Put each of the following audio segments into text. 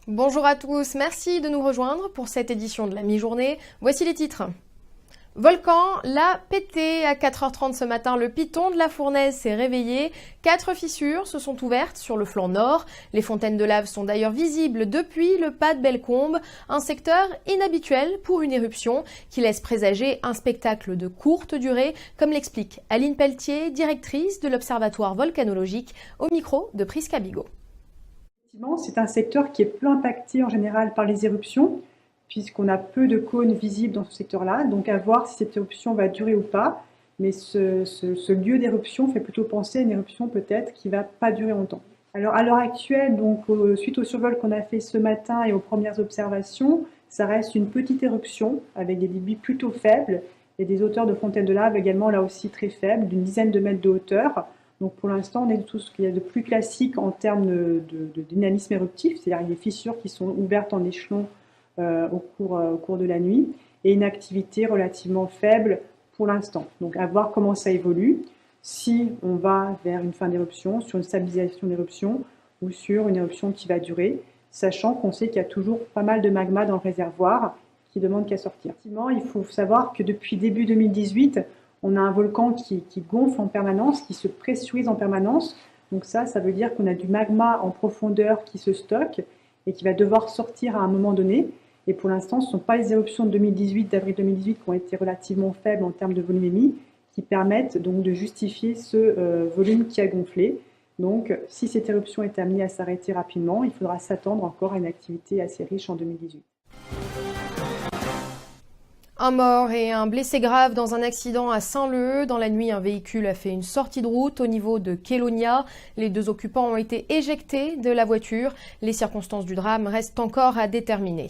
Bonjour à tous, merci de nous rejoindre pour cette édition de la mi-journée. Voici les titres. Volcan l'a pété à 4h30 ce matin. Le piton de la fournaise s'est réveillé. 4 fissures se sont ouvertes sur le flanc nord. Les fontaines de lave sont d'ailleurs visibles depuis le pas de Bellecombe, un secteur inhabituel pour une éruption qui laisse présager un spectacle de courte durée, comme l'explique Aline Pelletier, directrice de l'Observatoire volcanologique, au micro de Prisca Bigot. C'est un secteur qui est peu impacté en général par les éruptions, puisqu'on a peu de cônes visibles dans ce secteur-là. Donc à voir si cette éruption va durer ou pas. Mais ce lieu d'éruption fait plutôt penser à une éruption peut-être qui ne va pas durer longtemps. Alors à l'heure actuelle, donc, suite au survol qu'on a fait ce matin et aux premières observations, ça reste une petite éruption avec des débits plutôt faibles et des hauteurs de fontaines de lave également là aussi très faibles, d'une dizaine de mètres de hauteur. Donc pour l'instant, on est tout ce qu'il y a de plus classique en termes de dynamisme éruptif, c'est-à-dire des fissures qui sont ouvertes en échelon au cours de la nuit, et une activité relativement faible pour l'instant. Donc à voir comment ça évolue, si on va vers une fin d'éruption, sur une stabilisation d'éruption, ou sur une éruption qui va durer, sachant qu'on sait qu'il y a toujours pas mal de magma dans le réservoir qui demande qu'à sortir. Il faut savoir que depuis début 2018, on a un volcan qui gonfle en permanence, qui se pressurise en permanence. Donc ça veut dire qu'on a du magma en profondeur qui se stocke et qui va devoir sortir à un moment donné. Et pour l'instant, ce ne sont pas les éruptions de 2018, d'avril 2018, qui ont été relativement faibles en termes de volumémie, qui permettent donc de justifier ce volume qui a gonflé. Donc si cette éruption est amenée à s'arrêter rapidement, il faudra s'attendre encore à une activité assez riche en 2018. Un mort et un blessé grave dans un accident à Saint-Leu. Dans la nuit, un véhicule a fait une sortie de route au niveau de Kélonia. Les 2 occupants ont été éjectés de la voiture. Les circonstances du drame restent encore à déterminer.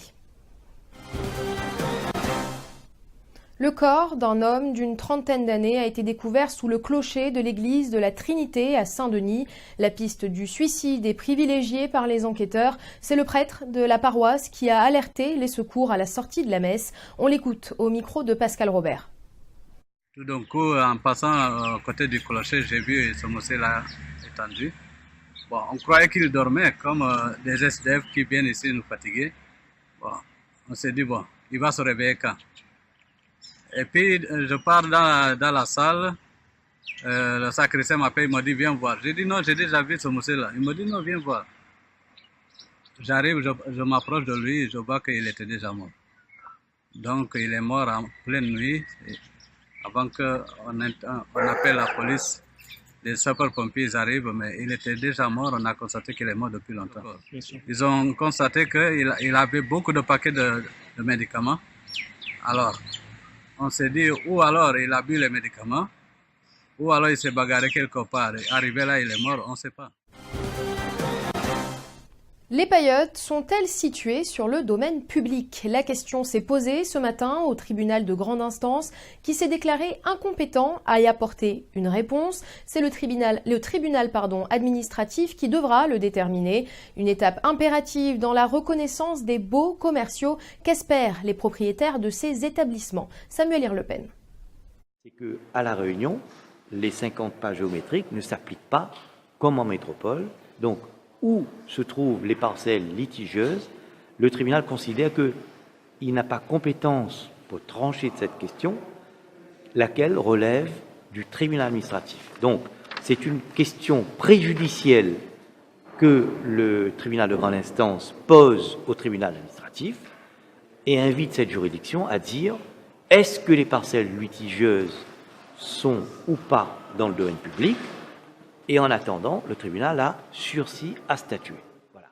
Le corps d'un homme d'une trentaine d'années a été découvert sous le clocher de l'église de la Trinité à Saint-Denis. La piste du suicide est privilégiée par les enquêteurs. C'est le prêtre de la paroisse qui a alerté les secours à la sortie de la messe. On l'écoute au micro de Pascal Robert. Tout d'un coup, en passant à côté du clocher, j'ai vu ce monsieur-là étendu. Bon, on croyait qu'il dormait comme des SDF qui viennent ici nous fatiguer. Bon, on s'est dit, bon, il va se réveiller quand? Et puis, je pars dans la salle, le sacristain m'appelle, il m'a dit, viens voir. J'ai dit, non, j'ai déjà vu ce monsieur-là. Il m'a dit, non, viens voir. J'arrive, je m'approche de lui, je vois qu'il était déjà mort. Donc, il est mort en pleine nuit, avant qu'on appelle la police. Les sapeurs-pompiers arrivent, mais il était déjà mort, on a constaté qu'il est mort depuis longtemps. Ils ont constaté qu'il avait beaucoup de paquets de médicaments. Alors, on s'est dit, ou alors il a bu les médicaments, ou alors il s'est bagarré quelque part. Arrivé là, il est mort, on ne sait pas. Les paillotes sont-elles situées sur le domaine public? La question s'est posée ce matin au tribunal de grande instance qui s'est déclaré incompétent à y apporter une réponse. C'est le tribunal administratif qui devra le déterminer. Une étape impérative dans la reconnaissance des baux commerciaux qu'espèrent les propriétaires de ces établissements. Samuel Irlepen. C'est qu'à La Réunion, les 50 pas géométriques ne s'appliquent pas comme en métropole. Donc, où se trouvent les parcelles litigieuses, le tribunal considère qu'il n'a pas compétence pour trancher de cette question, laquelle relève du tribunal administratif. Donc, c'est une question préjudicielle que le tribunal de grande instance pose au tribunal administratif et invite cette juridiction à dire est-ce que les parcelles litigieuses sont ou pas dans le domaine public? Et en attendant, le tribunal a sursis à statuer. Voilà.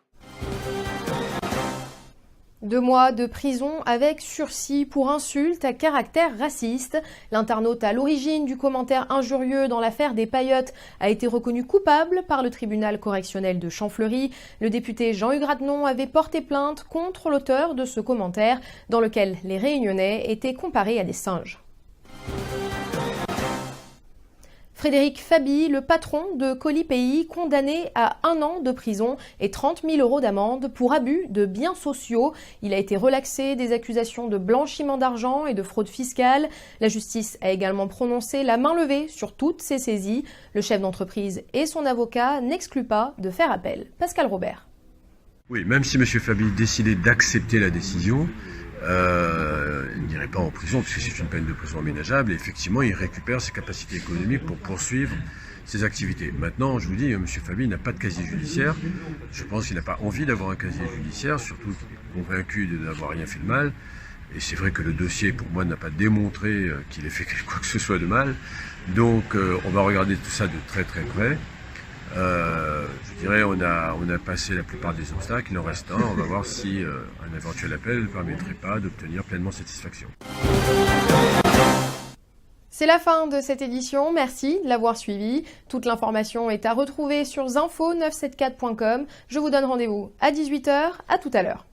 2 mois de prison avec sursis pour insulte à caractère raciste. L'internaute à l'origine du commentaire injurieux dans l'affaire des paillotes a été reconnu coupable par le tribunal correctionnel de Champfleury. Le député Jean-Hugues Radnon avait porté plainte contre l'auteur de ce commentaire dans lequel les Réunionnais étaient comparés à des singes. Frédéric Faby, le patron de Colipay, condamné à 1 an de prison et 30 000 € d'amende pour abus de biens sociaux. Il a été relaxé des accusations de blanchiment d'argent et de fraude fiscale. La justice a également prononcé la main levée sur toutes ces saisies. Le chef d'entreprise et son avocat n'excluent pas de faire appel. Pascal Robert. Oui, même si M. Fabi décidait d'accepter la décision, il n'irait pas en prison puisque c'est une peine de prison aménageable et effectivement il récupère ses capacités économiques pour poursuivre ses activités. Maintenant, je vous dis, M. Fabi n'a pas de casier judiciaire. Je pense qu'il n'a pas envie d'avoir un casier judiciaire, surtout qu'il est convaincu de n'avoir rien fait de mal. Et c'est vrai que le dossier, pour moi, n'a pas démontré qu'il ait fait quoi que ce soit de mal. Donc, on va regarder tout ça de très très près. Je dirais on a passé la plupart des obstacles, il en reste un. On va voir si un éventuel appel ne permettrait pas d'obtenir pleinement satisfaction. C'est la fin de cette édition, merci de l'avoir suivi. Toute l'information est à retrouver sur zinfo974.com. Je vous donne rendez-vous à 18h, à tout à l'heure.